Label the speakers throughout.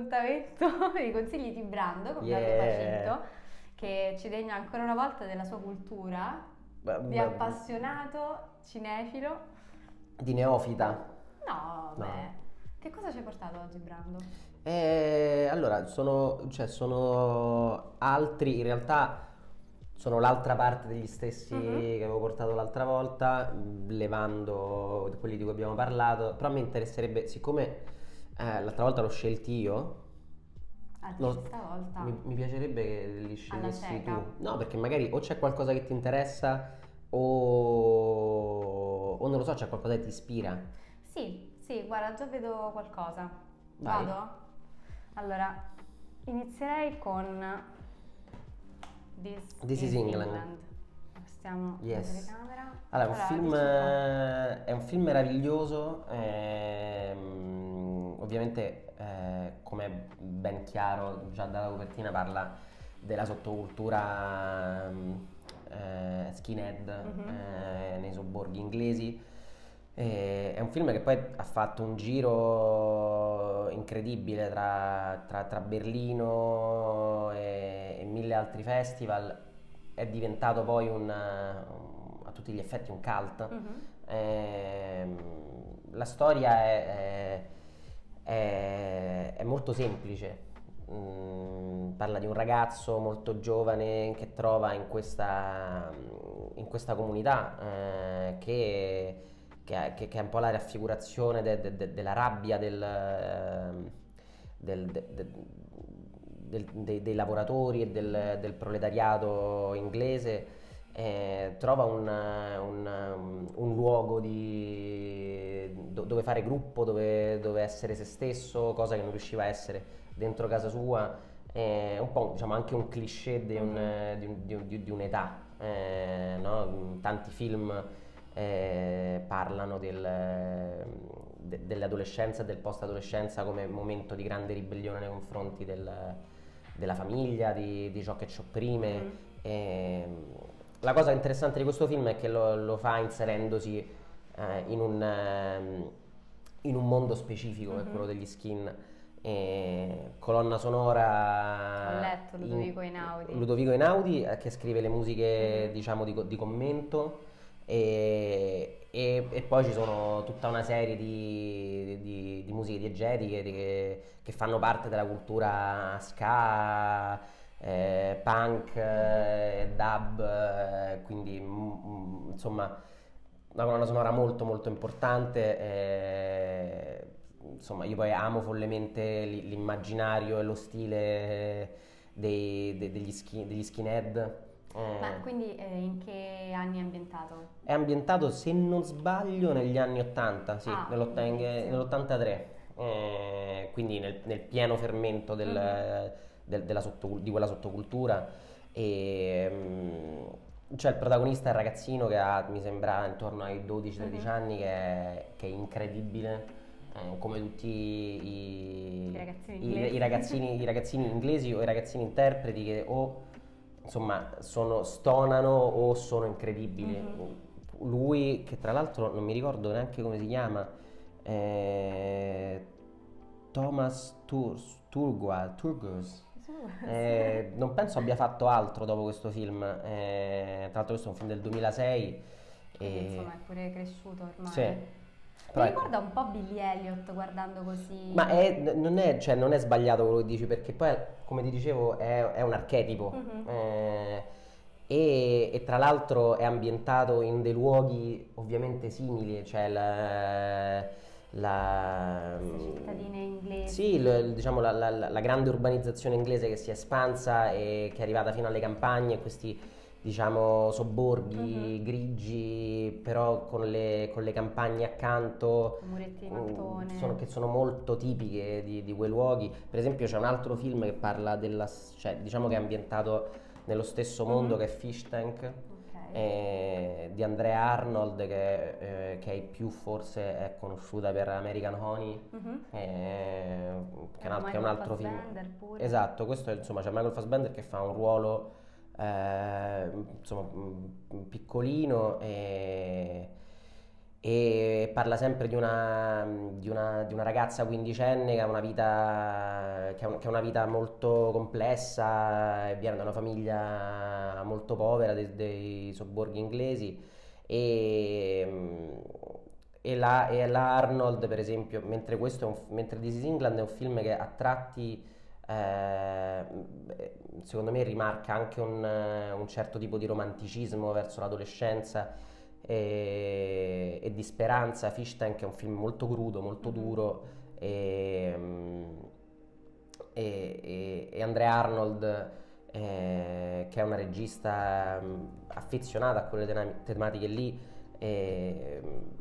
Speaker 1: appuntamento i consigli di Brando con Brando Pacinto, che ci degna ancora una volta della sua cultura di appassionato cinefilo.
Speaker 2: Di neofita.
Speaker 1: No, beh, che cosa ci hai portato oggi, Brando?
Speaker 2: Allora, sono altri, in realtà sono l'altra parte degli stessi che avevo portato l'altra volta, levando quelli di cui abbiamo parlato, però mi interesserebbe, siccome l'altra volta l'ho scelti io,
Speaker 1: Stavolta
Speaker 2: mi piacerebbe che li scegliessi
Speaker 1: cieca.
Speaker 2: tu. No, perché magari o c'è qualcosa che ti interessa o non lo so, c'è qualcosa che ti ispira.
Speaker 1: Sì, guarda, già vedo qualcosa.
Speaker 2: Vai.
Speaker 1: Vado? Allora, inizierei con This
Speaker 2: Is England.
Speaker 1: Stiamo in
Speaker 2: Yes.
Speaker 1: telecamera.
Speaker 2: Allora,
Speaker 1: dici un po'.
Speaker 2: è un film meraviglioso, ovviamente come è ben chiaro già dalla copertina parla della sottocultura skinhead nei sobborghi inglesi. È un film che poi ha fatto un giro incredibile tra Berlino e mille altri festival. È diventato poi a tutti gli effetti un cult. La storia è molto semplice. Parla di un ragazzo molto giovane che trova in questa comunità che è un po' la raffigurazione della rabbia dei lavoratori e del proletariato inglese. Trova un luogo dove fare gruppo, dove essere se stesso, cosa che non riusciva a essere dentro casa sua. È un po' diciamo anche un cliché di un'età, no? Tanti film parlano dell'adolescenza e del post-adolescenza come momento di grande ribellione nei confronti della famiglia, di ciò che ci opprime. La cosa interessante di questo film è che lo fa inserendosi in un mondo specifico, che è quello degli skin. Colonna sonora.
Speaker 1: Ho letto Ludovico Einaudi.
Speaker 2: Ludovico Einaudi che scrive le musiche diciamo di commento. E poi ci sono tutta una serie di musiche diegetiche che fanno parte della cultura ska, punk, dub, quindi insomma una colonna sonora molto molto importante. Insomma, io poi amo follemente l'immaginario e lo stile degli skinhead.
Speaker 1: Ma quindi in che anni è ambientato?
Speaker 2: È ambientato, se non sbaglio, negli anni 80, sì,
Speaker 1: bellissimo.
Speaker 2: nell'83, quindi nel pieno fermento di quella sottocultura. C'è il protagonista, il ragazzino che ha, mi sembra, intorno ai 12-13 anni, che è incredibile. Come tutti i ragazzini inglesi o i ragazzini interpreti che o insomma stonano o sono incredibili. Lui, che tra l'altro non mi ricordo neanche come si chiama, Thomas Turgoose. Non penso abbia fatto altro dopo questo film. Tra l'altro questo è un film del 2006
Speaker 1: insomma è pure cresciuto ormai.
Speaker 2: Sì.
Speaker 1: Mi ricorda un po' Billy Elliot guardando così.
Speaker 2: Ma non è sbagliato quello che dici, perché poi, come ti dicevo, è un archetipo. E tra l'altro è ambientato in dei luoghi ovviamente simili, cioè
Speaker 1: queste cittadine inglesi.
Speaker 2: Sì, diciamo la grande urbanizzazione inglese che si è espansa e che è arrivata fino alle campagne, questi diciamo sobborghi grigi, però con le campagne accanto,
Speaker 1: muretti di mattone,
Speaker 2: che sono molto tipiche di quei luoghi. Per esempio c'è un altro film che parla cioè diciamo che è ambientato nello stesso mondo, che è Fish Tank, di Andrea Arnold, che ai più forse è conosciuta per American Honey, che è un altro film.
Speaker 1: Pure.
Speaker 2: Esatto, questo insomma c'è Michael Fassbender che fa un ruolo insomma piccolino e parla sempre di una ragazza quindicenne che ha una vita, che ha una vita molto complessa, e viene da una famiglia molto povera dei sobborghi inglesi e, e la Arnold, per esempio, mentre This is England è un film che a tratti eh, secondo me rimarca anche un certo tipo di romanticismo verso l'adolescenza e di speranza. Fish Tank è un film molto crudo, molto duro e Andrea Arnold, che è una regista affezionata a quelle tematiche lì,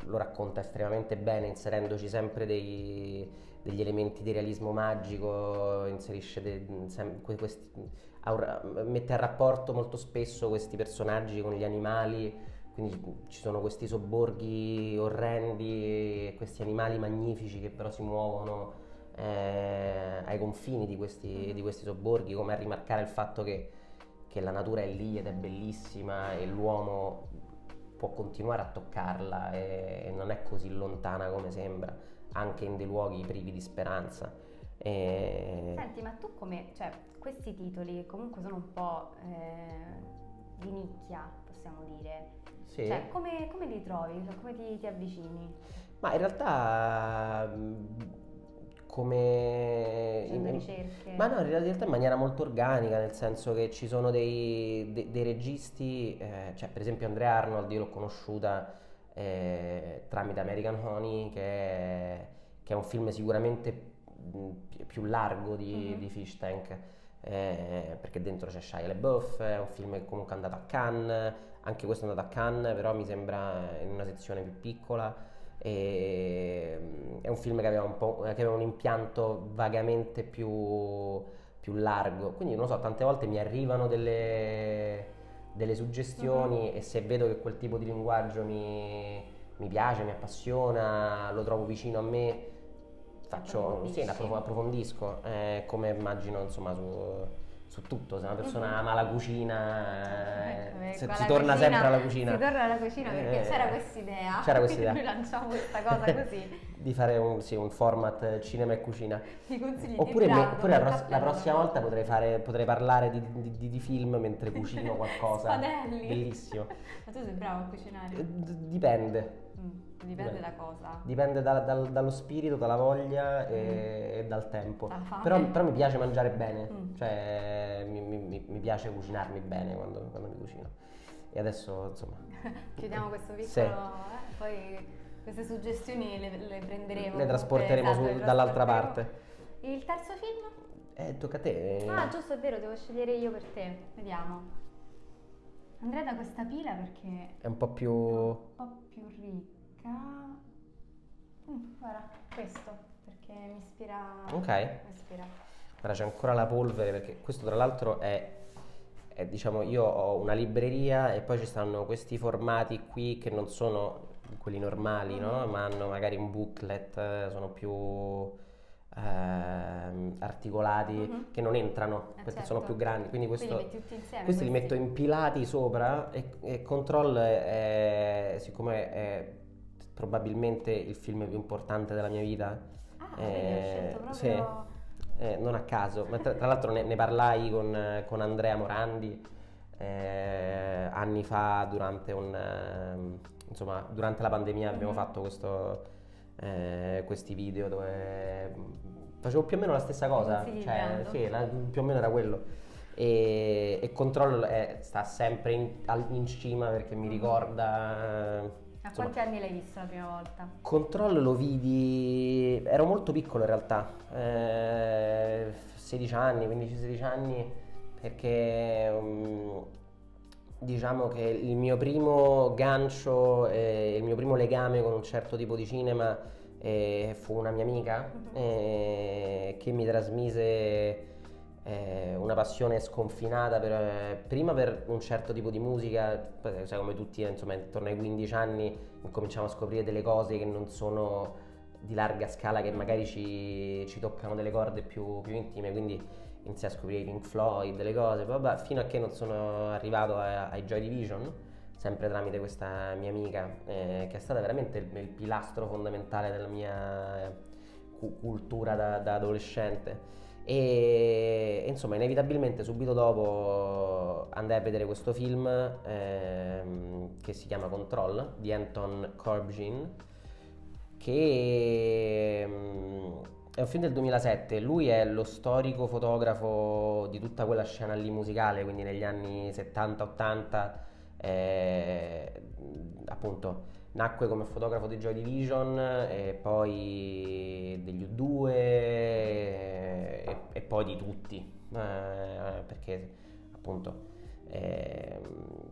Speaker 2: lo racconta estremamente bene, inserendoci sempre degli elementi di realismo magico, inserisce mette a rapporto molto spesso questi personaggi con gli animali, quindi ci sono questi sobborghi orrendi e questi animali magnifici che però si muovono ai confini di questi sobborghi, come a rimarcare il fatto che la natura è lì ed è bellissima e l'uomo può continuare a toccarla e non è così lontana come sembra, anche in dei luoghi privi di speranza.
Speaker 1: Senti, ma tu cioè, questi titoli che comunque sono un po' di nicchia, possiamo dire,
Speaker 2: Sì.
Speaker 1: cioè come li trovi? Cioè, come ti avvicini?
Speaker 2: Ma in realtà come...
Speaker 1: Facendo ricerche?
Speaker 2: Ma no, in realtà in maniera molto organica, nel senso che ci sono dei registi, cioè per esempio Andrea Arnold io l'ho conosciuta tramite American Honey, che è un film sicuramente più largo di Fish Tank, perché dentro c'è Shia LaBeouf, è un film che comunque è andato a Cannes, anche questo è andato a Cannes, però mi sembra in una sezione più piccola. È un film che aveva un impianto vagamente più largo, quindi non lo so, tante volte mi arrivano delle suggestioni e se vedo che quel tipo di linguaggio mi piace, mi appassiona, lo trovo vicino a me, approfondisco, come immagino insomma su tutto. Se una persona ama la cucina, si torna sempre alla cucina.
Speaker 1: Si torna alla cucina perché c'era quest'idea. Noi lanciamo questa cosa così.
Speaker 2: Di fare un format cinema e cucina.
Speaker 1: Ti consigli
Speaker 2: Oppure,
Speaker 1: di
Speaker 2: oppure la prossima volta potrei parlare di film mentre cucino qualcosa.
Speaker 1: Spadelli.
Speaker 2: Bellissimo.
Speaker 1: Ma tu sei bravo a cucinare?
Speaker 2: Dipende.
Speaker 1: Dipende da cosa?
Speaker 2: Dipende dallo spirito, dalla voglia e dal tempo. Però mi piace mangiare bene, cioè mi piace cucinarmi bene quando mi cucino. E adesso insomma...
Speaker 1: Chiudiamo questo piccolo...
Speaker 2: Sì.
Speaker 1: Poi queste suggestioni le prenderemo.
Speaker 2: Le trasporteremo dall'altra parte.
Speaker 1: Il terzo film?
Speaker 2: Tocca a te.
Speaker 1: Ah, giusto, è vero, devo scegliere io per te. Vediamo. Andrei da questa pila perché
Speaker 2: è un po' più
Speaker 1: ricca. Guarda, questo, perché mi ispira.
Speaker 2: Ok.
Speaker 1: Mi ispira.
Speaker 2: Ora c'è ancora la polvere, perché questo tra l'altro è diciamo, io ho una libreria e poi ci stanno questi formati qui che non sono quelli normali, no? Ma hanno magari un booklet, sono più articolati, che non entrano perché
Speaker 1: certo.
Speaker 2: sono più grandi, quindi
Speaker 1: li metti tutti insieme,
Speaker 2: questi li metto impilati sopra e Control siccome è probabilmente il film più importante della mia vita,
Speaker 1: vedi, ho scelto proprio...
Speaker 2: sì, non a caso, ma tra l'altro ne parlai con Andrea Morandi anni fa durante durante la pandemia. Abbiamo fatto questi video dove facevo più o meno la stessa cosa, cioè sì, più o meno era quello. E Control sta sempre in cima perché mi ricorda...
Speaker 1: A quanti anni l'hai visto la prima volta?
Speaker 2: Control lo vidi, ero molto piccolo in realtà, 16 anni, 15-16 anni, perché diciamo che il mio primo gancio, il mio primo legame con un certo tipo di cinema fu una mia amica che mi trasmise una passione sconfinata prima per un certo tipo di musica. Poi, sai, come tutti, insomma, intorno ai 15 anni cominciamo a scoprire delle cose che non sono di larga scala, che magari ci toccano delle corde più intime, quindi iniziai a scoprire i Pink Floyd, delle cose, vabbè, fino a che non sono arrivato ai Joy Division, sempre tramite questa mia amica, che è stata veramente il pilastro fondamentale della mia cultura da adolescente. E insomma, inevitabilmente subito dopo andai a vedere questo film che si chiama Control di Anton Corbijn, che è un film del 2007. Lui è lo storico fotografo di tutta quella scena lì musicale, quindi negli anni 70-80, appunto nacque come fotografo di Joy Division e poi degli U2 e poi di tutti, perché appunto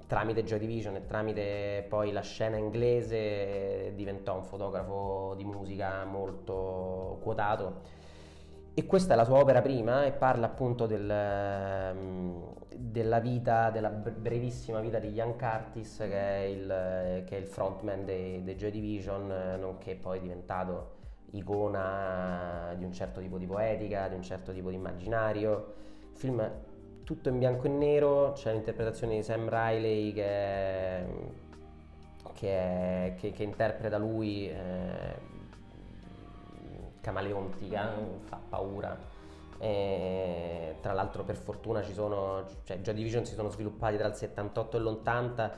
Speaker 2: tramite Joy Division e tramite poi la scena inglese diventò un fotografo di musica molto quotato. E questa è la sua opera prima e parla appunto della vita, della brevissima vita di Ian Curtis, che è il frontman dei Joy Division, nonché poi diventato icona di un certo tipo di poetica, di un certo tipo di immaginario. Il film tutto in bianco e nero, c'è l'interpretazione di Sam Riley che interpreta lui, camaleontica, fa paura. Tra l'altro per fortuna Joy Division si sono sviluppati tra il 78 e l'80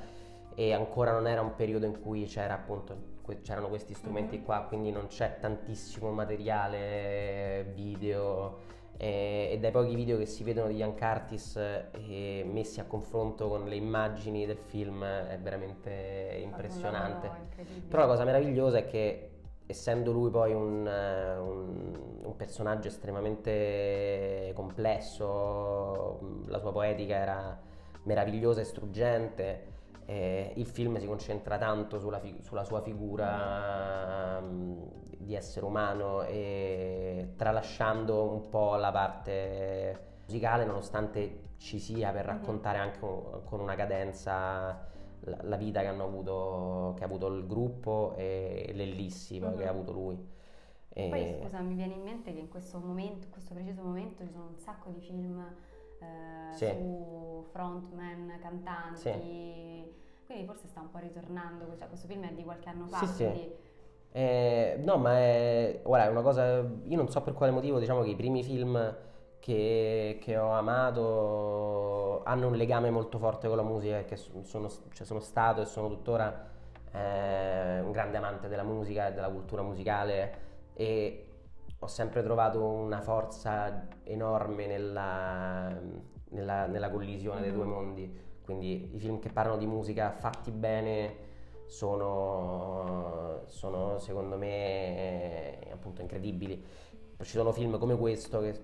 Speaker 2: e ancora non era un periodo in cui c'erano questi strumenti qua, quindi non c'è tantissimo materiale video, e dai pochi video che si vedono di Ian Curtis messi a confronto con le immagini del film è veramente impressionante. Però la cosa meravigliosa è che, essendo lui poi un personaggio estremamente complesso, la sua poetica era meravigliosa e struggente, il film si concentra tanto sulla sua figura di essere umano, e tralasciando un po' la parte musicale, nonostante ci sia per raccontare anche con una cadenza la vita che ha avuto il gruppo e l'ellissi che ha avuto lui.
Speaker 1: Poi scusa, mi viene in mente che in questo preciso momento ci sono un sacco di film su frontman, cantanti, quindi forse sta un po' ritornando, cioè questo film è di qualche anno fa, quindi...
Speaker 2: no, ma guarda, è una cosa, io non so per quale motivo, diciamo che i primi film che ho amato hanno un legame molto forte con la musica, che sono stato e sono tuttora un grande amante della musica e della cultura musicale, e ho sempre trovato una forza enorme nella collisione dei due mondi. Quindi i film che parlano di musica fatti bene sono secondo me appunto incredibili. Ci sono film come questo che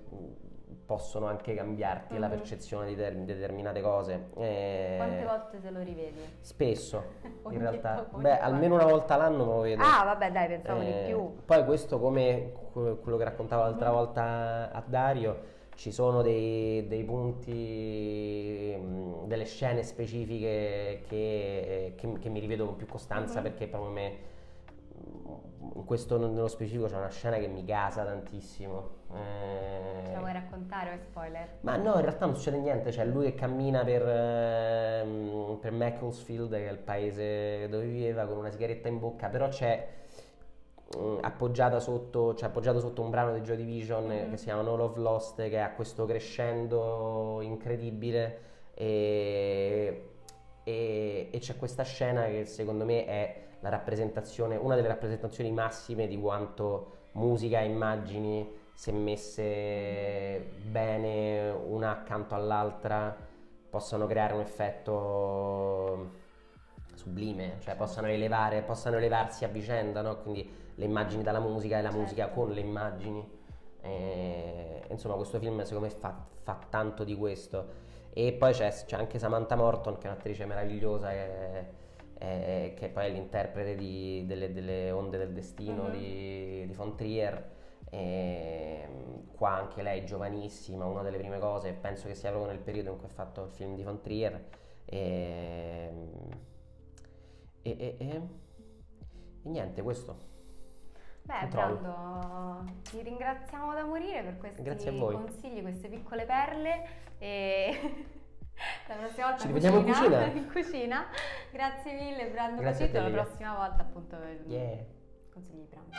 Speaker 2: possono anche cambiarti la percezione di determinate cose.
Speaker 1: Quante volte te lo rivedi?
Speaker 2: Spesso, in realtà. Almeno una volta l'anno me lo vedo.
Speaker 1: Ah, vabbè, dai, pensavo di più.
Speaker 2: Poi questo, come quello che raccontavo l'altra volta a Dario, ci sono dei punti, delle scene specifiche che mi rivedo con più costanza, perché proprio in questo nello specifico c'è una scena che mi gasa tantissimo.
Speaker 1: Ce la vuoi raccontare o è spoiler?
Speaker 2: Ma no, in realtà non succede niente, cioè lui che cammina per Macclesfield, che è il paese dove viveva, con una sigaretta in bocca, però c'è appoggiato sotto un brano di Joy Division che si chiama No Love Lost, che ha questo crescendo incredibile, e c'è questa scena che secondo me è una delle rappresentazioni massime di quanto musica e immagini, se messe bene una accanto all'altra, possano creare un effetto sublime, cioè possano elevarsi a vicenda, no? Quindi le immagini dalla musica e la musica con le immagini. Insomma, questo film secondo me fa tanto di questo. E poi c'è anche Samantha Morton, che è un'attrice meravigliosa, che poi è l'interprete delle Onde del Destino di von Trier. Qua anche lei giovanissima, una delle prime cose, penso che sia proprio nel periodo in cui ha fatto il film di von Trier. E niente, questo.
Speaker 1: Beh, Brando, ti ringraziamo da morire per questi
Speaker 2: Grazie a voi.
Speaker 1: consigli, queste piccole perle, e La prossima volta
Speaker 2: ci rivediamo in cucina.
Speaker 1: in cucina. Grazie mille Brando
Speaker 2: Grazie a
Speaker 1: Pacitto,
Speaker 2: te,
Speaker 1: la
Speaker 2: Lilia.
Speaker 1: prossima volta appunto
Speaker 2: Yeah.
Speaker 1: consigli di pranzo.